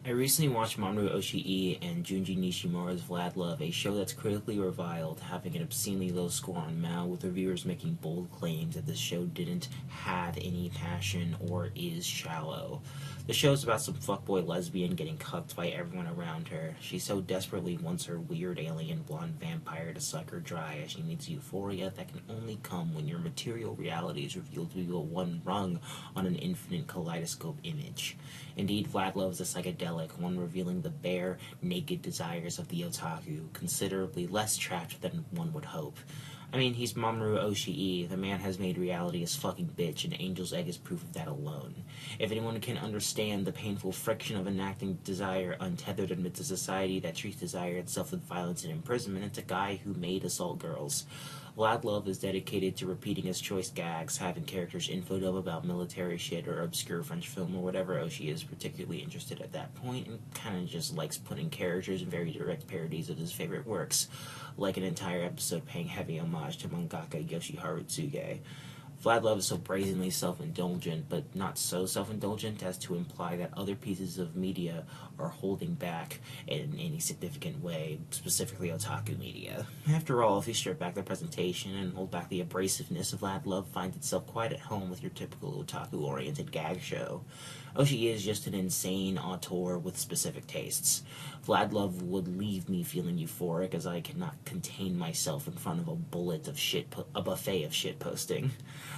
I recently watched Mamoru Oshii and Junji Nishimura's Vlad Love, a show that's critically reviled, having an obscenely low score on Mao, with reviewers making bold claims that the show didn't have any passion or is shallow. The show's about some fuckboy lesbian getting cucked by everyone around her. She so desperately wants her weird alien blonde vampire to suck her dry as she needs euphoria that can only come when your material reality is revealed to be but one rung on an infinite kaleidoscope image. Indeed, Vlad Love is a psychedelic, one revealing the bare, naked desires of the otaku, considerably less trapped than one would hope. I mean, he's Mamoru Oshii. The man has made reality his fucking bitch, and Angel's Egg is proof of that alone. If anyone can understand the painful friction of enacting desire untethered amidst a society that treats desire itself with violence and imprisonment, it's a guy who made Assault Girls. Vlad Love is dedicated to repeating his choice gags, having characters infodub about military shit or obscure French film or whatever Oshii is particularly interested at that point, and kind of just likes putting characters in very direct parodies of his favorite works, like an entire episode paying heavy homage to mangaka Yoshiharu Tsuge. Vlad Love is so brazenly self-indulgent, but not so self-indulgent as to imply that other pieces of media are holding back in any significant way, specifically otaku media. After all, if you strip back the presentation and hold back the abrasiveness, Vlad Love finds itself quite at home with your typical otaku-oriented gag show. Oshii is just an insane auteur with specific tastes. Vlad Love would leave me feeling euphoric as I cannot contain myself in front of a buffet of shit posting.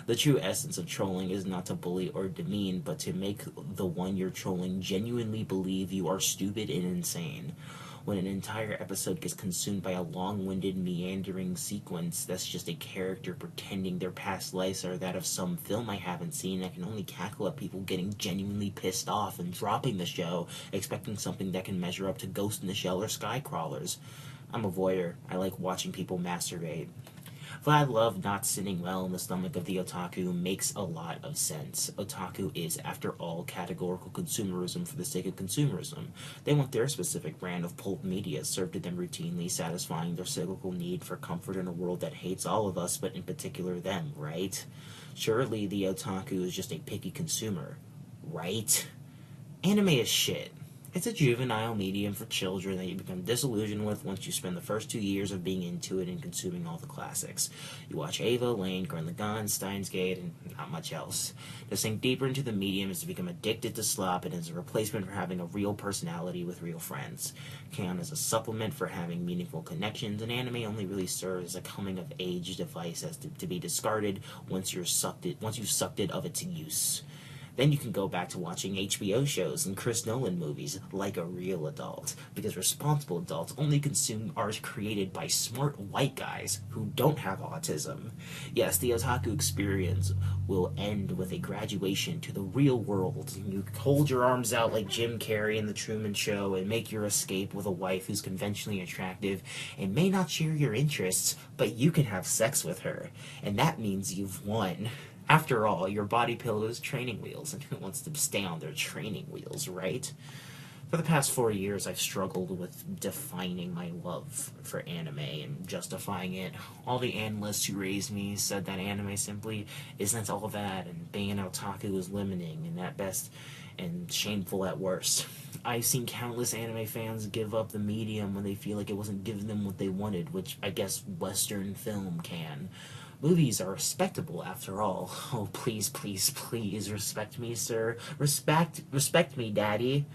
The true essence of trolling is not to bully or demean, but to make the one you're trolling genuinely believe you are stupid and insane. When an entire episode gets consumed by a long-winded, meandering sequence that's just a character pretending their past lives are that of some film I haven't seen, I can only cackle at people getting genuinely pissed off and dropping the show, expecting something that can measure up to Ghost in the Shell or Skycrawlers. I'm a voyeur. I like watching people masturbate. Vlad Love not sitting well in the stomach of the otaku makes a lot of sense. Otaku is, after all, categorical consumerism for the sake of consumerism. They want their specific brand of pulp media served to them routinely, satisfying their cyclical need for comfort in a world that hates all of us, but in particular them, right? Surely the otaku is just a picky consumer, right? Anime is shit. It's a juvenile medium for children that you become disillusioned with once you spend the first 2 years of being into it and consuming all the classics. You watch Ava, Lane, Gurren Lagann, Steins Gate, and not much else. To sink deeper into the medium is to become addicted to slop and is a replacement for having a real personality with real friends. Canon is a supplement for having meaningful connections, and anime only really serves as a coming-of-age device as to be discarded once you've sucked it of its use. Then you can go back to watching HBO shows and Chris Nolan movies like a real adult, because responsible adults only consume art created by smart white guys who don't have autism. Yes, the otaku experience will end with a graduation to the real world, and you hold your arms out like Jim Carrey in The Truman Show and make your escape with a wife who's conventionally attractive and may not share your interests, but you can have sex with her, and that means you've won. After all, your body pillow is training wheels, and who wants to stay on their training wheels, right? For the past 4 years, I've struggled with defining my love for anime and justifying it. All the analysts who raised me said that anime simply isn't all that, and being an otaku is limiting, and at best, and shameful at worst. I've seen countless anime fans give up the medium when they feel like it wasn't giving them what they wanted, which I guess Western film can. Movies are respectable, after all. Oh, please, please, please, respect me, sir. Respect me, daddy.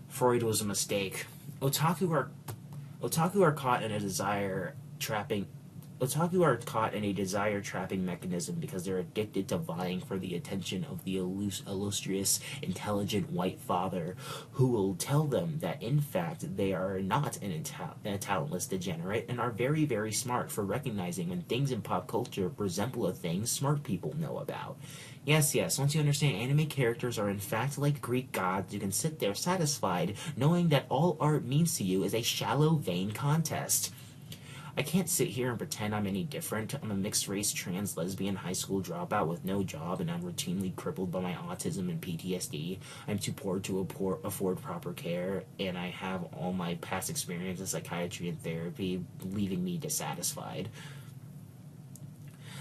Freud was a mistake. Otaku are caught in a desire trapping mechanism because they're addicted to vying for the attention of the illustrious, intelligent white father who will tell them that, in fact, they are not a talentless degenerate and are very, very smart for recognizing when things in pop culture resemble a thing smart people know about. Yes, once you understand anime characters are in fact like Greek gods, you can sit there satisfied knowing that all art means to you is a shallow, vain contest. I can't sit here and pretend I'm any different. I'm a mixed-race, trans, lesbian high school dropout with no job, and I'm routinely crippled by my autism and PTSD. I'm too poor to afford proper care, and I have all my past experience in psychiatry and therapy leaving me dissatisfied.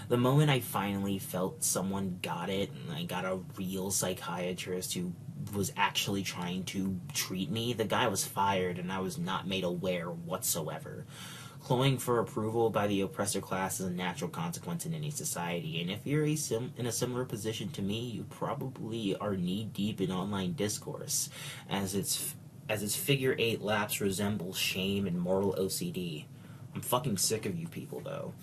The moment I finally felt someone got it, and I got a real psychiatrist who was actually trying to treat me. The guy was fired, and I was not made aware whatsoever. Cloying for approval by the oppressor class is a natural consequence in any society, and if you're in a similar position to me, you probably are knee-deep in online discourse, as its figure 8 lapse resembles shame and mortal OCD. I'm fucking sick of you people, though.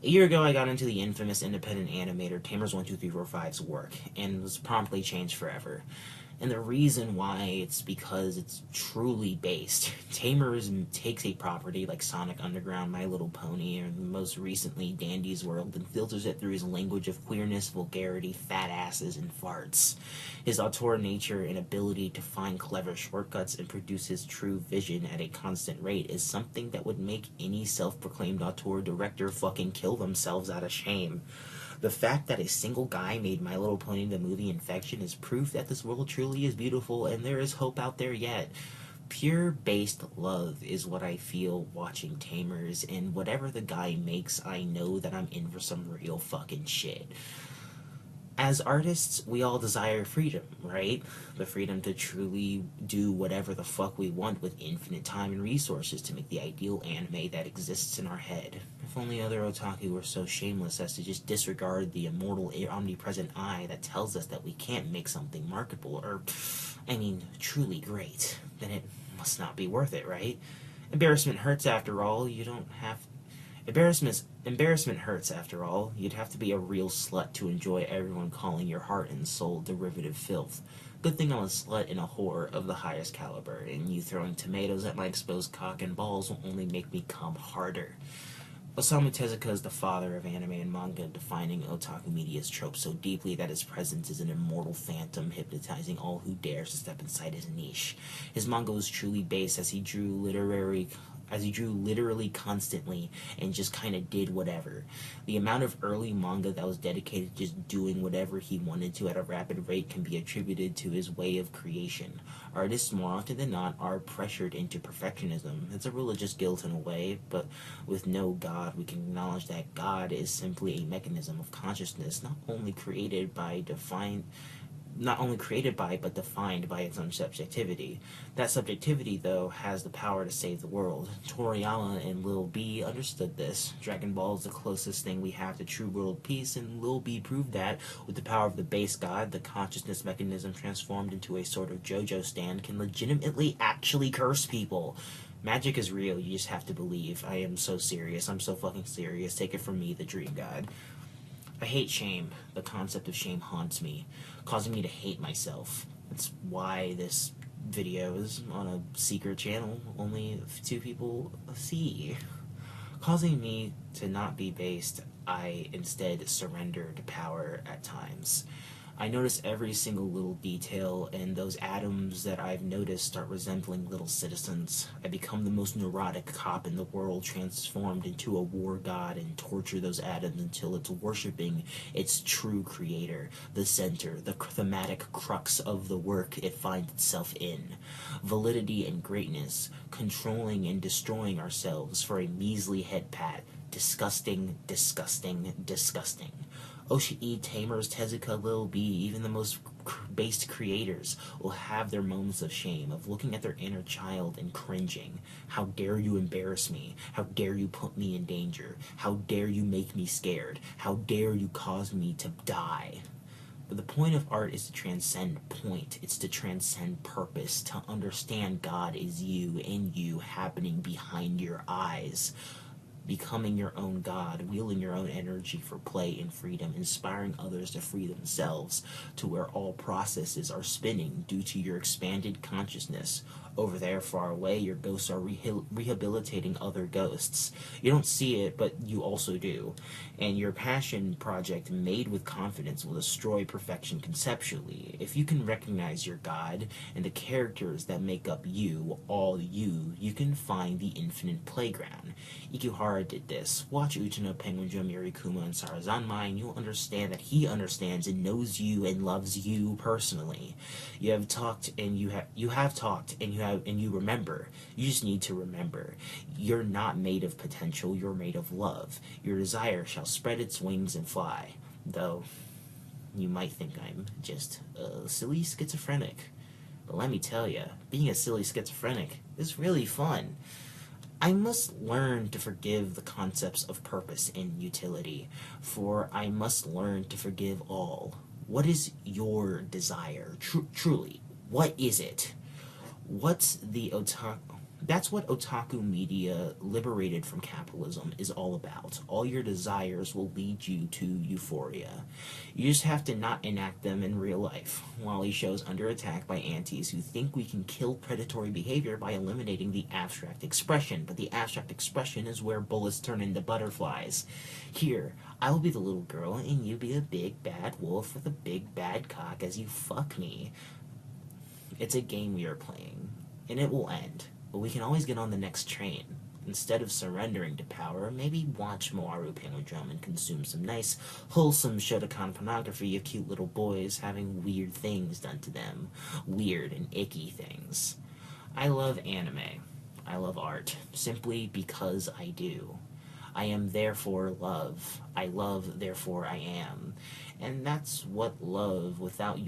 A year ago, I got into the infamous independent animator Tamers12345's work, and was promptly changed forever. And the reason why, it's because it's truly based. Tamers takes a property like Sonic Underground, My Little Pony, or most recently Dandy's World, and filters it through his language of queerness, vulgarity, fat asses, and farts. His auteur nature and ability to find clever shortcuts and produce his true vision at a constant rate is something that would make any self-proclaimed auteur director fucking kill themselves out of shame. The fact that a single guy made My Little Pony the movie Infection is proof that this world truly is beautiful and there is hope out there yet. Pure based love is what I feel watching Tamers, and whatever the guy makes, I know that I'm in for some real fucking shit. As artists, we all desire freedom, right? The freedom to truly do whatever the fuck we want with infinite time and resources to make the ideal anime that exists in our head. If only other otaku were so shameless as to just disregard the immortal, omnipresent eye that tells us that we can't make something marketable, or, truly great, then it must not be worth it, right? Embarrassment hurts after all. Embarrassment hurts, after all. You'd have to be a real slut to enjoy everyone calling your heart and soul derivative filth. Good thing I'm a slut and a whore of the highest caliber, and you throwing tomatoes at my exposed cock and balls will only make me come harder. Osamu Tezuka is the father of anime and manga, defining otaku media's tropes so deeply that his presence is an immortal phantom hypnotizing all who dares to step inside his niche. His manga was truly based as he drew literally constantly and just kind of did whatever. The amount of early manga that was dedicated to just doing whatever he wanted to at a rapid rate can be attributed to his way of creation. Artists, more often than not, are pressured into perfectionism. It's a religious guilt in a way, but with no God, we can acknowledge that God is simply a mechanism of consciousness, not only created by but defined by its own subjectivity. That subjectivity, though, has the power to save the world. Toriyama and Lil B understood this. Dragon Ball is the closest thing we have to true world peace, and Lil B proved that with the power of the base god, the consciousness mechanism transformed into a sort of JoJo stand can legitimately actually curse people. Magic is real, you just have to believe. I am so serious. I'm so fucking serious. Take it from me, the dream god. I hate shame. The concept of shame haunts me, causing me to hate myself. That's why this video is on a secret channel only 2 people see. Causing me to not be based, I instead surrender to power at times. I notice every single little detail, and those atoms that I've noticed start resembling little citizens. I become the most neurotic cop in the world, transformed into a war god, and torture those atoms until it's worshipping its true creator, the center, the thematic crux of the work it finds itself in. Validity and greatness, controlling and destroying ourselves for a measly head pat. Disgusting, disgusting, disgusting. Oshii, Tamers, Tezuka, Lil B, even the most based creators will have their moments of shame, of looking at their inner child and cringing. How dare you embarrass me? How dare you put me in danger? How dare you make me scared? How dare you cause me to die? But the point of art is to transcend point. It's to transcend purpose, to understand God is you and you happening behind your eyes. Becoming your own God, wielding your own energy for play and freedom, inspiring others to free themselves, to where all processes are spinning due to your expanded consciousness. Over there, far away, your ghosts are rehabilitating other ghosts. You don't see it, but you also do. And your passion project, made with confidence, will destroy perfection conceptually. If you can recognize your God and the characters that make up you, all you, you can find the infinite playground. Ikuhara did this. Watch Utano, Penguin Drum, Yurikuma, and Sarazanmai, and you'll understand that he understands and knows you and loves you personally. You have talked and you remember. You just need to remember. You're not made of potential, you're made of love. Your desire shall spread its wings and fly. Though, you might think I'm just silly schizophrenic. But let me tell ya, being a silly schizophrenic is really fun. I must learn to forgive the concepts of purpose and utility, for I must learn to forgive all. What is your desire? Truly, what is it? What's the otaku? That's what otaku media, liberated from capitalism, is all about. All your desires will lead you to euphoria. You just have to not enact them in real life. Wally show's under attack by antis who think we can kill predatory behavior by eliminating the abstract expression, but the abstract expression is where bullets turn into butterflies. Here, I will be the little girl, and you be a big bad wolf with a big bad cock as you fuck me. It's a game we are playing, and it will end, but we can always get on the next train. Instead of surrendering to power, maybe watch Moaru Pangodrum and consume some nice, wholesome Shotokan pornography of cute little boys having weird things done to them. Weird and icky things. I love anime. I love art, simply because I do. I am therefore love. I love, therefore I am. And that's what love without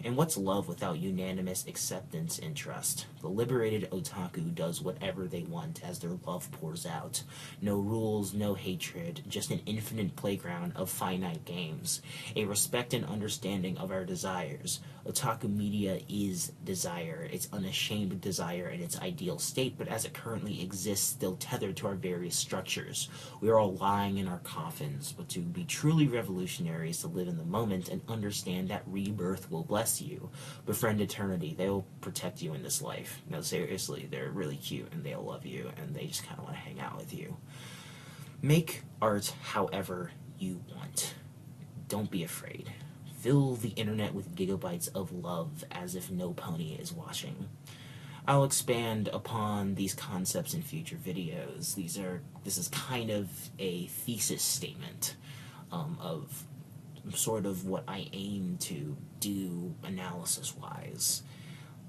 what's love without unanimous acceptance and trust? The liberated otaku does whatever they want as their love pours out. No rules, no hatred, just an infinite playground of finite games. A respect and understanding of our desires. Otaku media is desire, its unashamed desire in its ideal state, but as it currently exists, still tethered to our various structures. We are all lying in our coffins, but to be truly revolutionary is to live in the moment and understand that rebirth will bless you. Befriend eternity. They will protect you in this life. No, seriously, they're really cute and they'll love you and they just kind of want to hang out with you. Make art however you want. Don't be afraid. Fill the internet with gigabytes of love as if no pony is watching. I'll expand upon these concepts in future videos. This is kind of a thesis statement of sort of what I aim to do analysis-wise.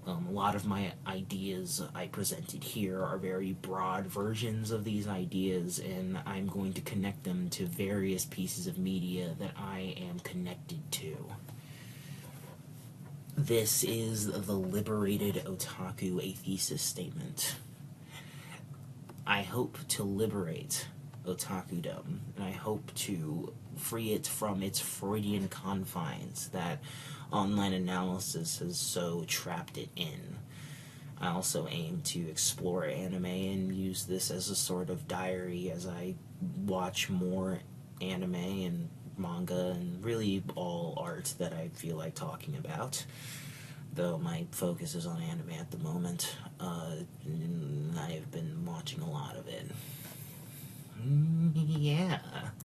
A lot of my ideas I presented here are very broad versions of these ideas, and I'm going to connect them to various pieces of media that I am connected to. This is the liberated otaku, a thesis statement. I hope to liberate otakudom, and I hope to free it from its Freudian confines that online analysis has so trapped it in. I also aim to explore anime and use this as a sort of diary as I watch more anime and manga and really all art that I feel like talking about, though my focus is on anime at the moment. And I have been watching a lot of it.